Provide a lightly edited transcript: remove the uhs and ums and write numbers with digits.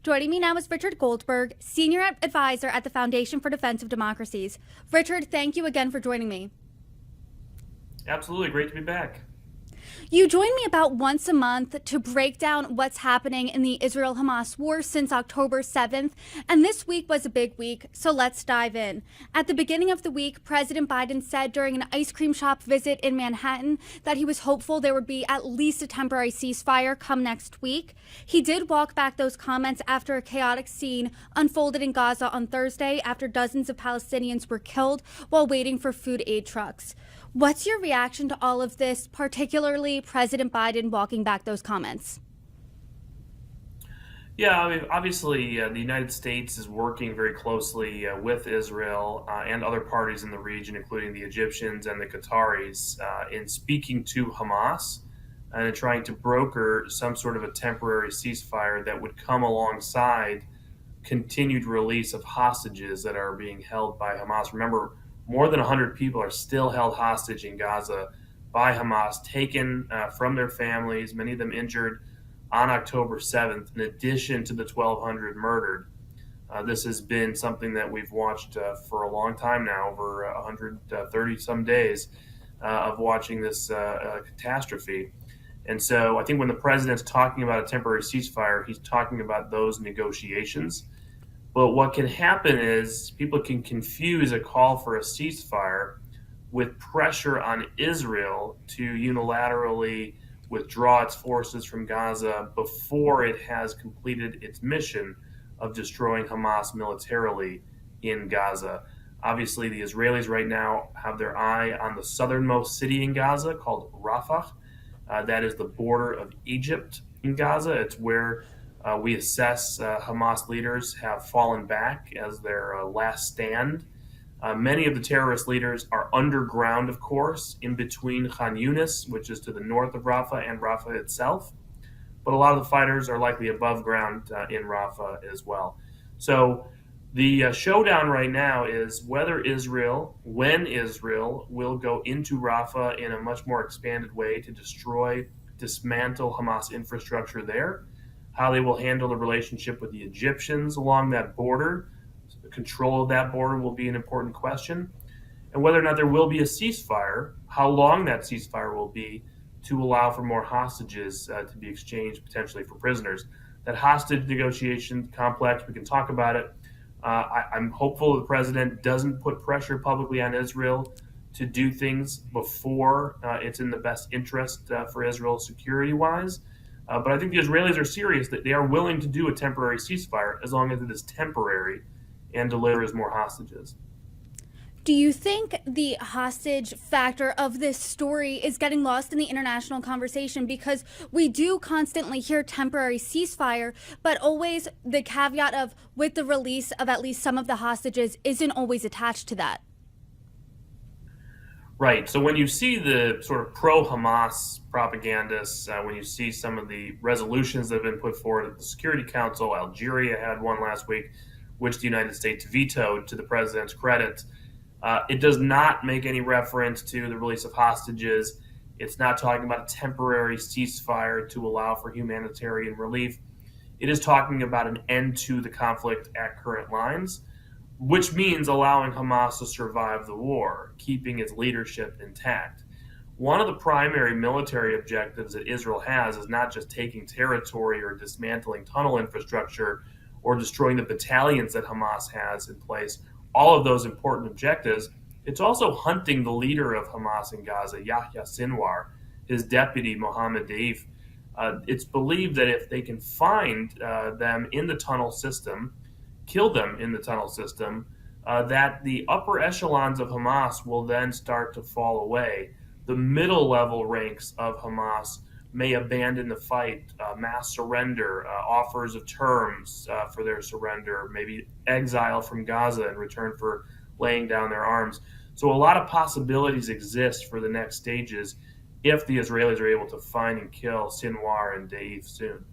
Joining me now is Richard Goldberg, Senior Advisor at the Foundation for Defense of Democracies. Richard, thank you again for joining me. Absolutely. Great to be back. You join me about once a month to break down what's happening in the Israel-Hamas war since October 7th, and this week was a big week, so let's dive in. At the beginning of the week, President Biden said during an ice cream shop visit in Manhattan that he was hopeful there would be at least a temporary ceasefire come next week. He did walk back those comments after a chaotic scene unfolded in Gaza on Thursday after dozens of Palestinians were killed while waiting for food aid trucks. What's your reaction to all of this, particularly President Biden walking back those comments? Yeah, I mean, obviously, the United States is working very closely with Israel and other parties in the region, including the Egyptians and the Qataris, in speaking to Hamas and trying to broker some sort of a temporary ceasefire that would come alongside continued release of hostages that are being held by Hamas. Remember, more than 100 people are still held hostage in Gaza by Hamas, taken from their families, many of them injured on October 7th, in addition to the 1,200 murdered. This has been something that we've watched for a long time now, over 130 some days of watching this catastrophe. And so I think when the president's talking about a temporary ceasefire, he's talking about those negotiations. But what can happen is people can confuse a call for a ceasefire with pressure on Israel to unilaterally withdraw its forces from Gaza before it has completed its mission of destroying Hamas militarily in Gaza. Obviously, the Israelis right now have their eye on the southernmost city in Gaza called Rafah. That is the border of Egypt in Gaza. It's where we assess Hamas leaders have fallen back as their last stand. Many of the terrorist leaders are underground, of course, in between Khan Yunis, which is to the north of Rafah, and Rafah itself. But a lot of the fighters are likely above ground in Rafah as well. So the showdown right now is whether Israel, when Israel, will go into Rafah in a much more expanded way to dismantle Hamas infrastructure there, how they will handle the relationship with the Egyptians along that border. The control of that border will be an important question. And whether or not there will be a ceasefire, how long that ceasefire will be to allow for more hostages to be exchanged potentially for prisoners. That hostage negotiation complex, we can talk about it. I'm hopeful the president doesn't put pressure publicly on Israel to do things before it's in the best interest for Israel security-wise. But I think the Israelis are serious that they are willing to do a temporary ceasefire as long as it is temporary and delivers more hostages. Do you think the hostage factor of this story is getting lost in the international conversation? Because we do constantly hear temporary ceasefire, but always the caveat of with the release of at least some of the hostages isn't always attached to that. Right. So when you see the sort of pro-Hamas propagandists, when you see some of the resolutions that have been put forward at the Security Council, Algeria had one last week, which the United States vetoed to the president's credit. It does not make any reference to the release of hostages. It's not talking about a temporary ceasefire to allow for humanitarian relief. It is talking about an end to the conflict at current lines, which means allowing Hamas to survive the war, keeping its leadership intact. One of the primary military objectives that Israel has is not just taking territory or dismantling tunnel infrastructure or destroying the battalions that Hamas has in place, all of those important objectives. It's also hunting the leader of Hamas in Gaza, Yahya Sinwar, his deputy, Mohammed Deif. It's believed that if they can find them in the tunnel system, kill them in the tunnel system, that the upper echelons of Hamas will then start to fall away. The middle level ranks of Hamas may abandon the fight, mass surrender, offers of terms for their surrender, maybe exile from Gaza in return for laying down their arms. So a lot of possibilities exist for the next stages if the Israelis are able to find and kill Sinwar and Deif soon.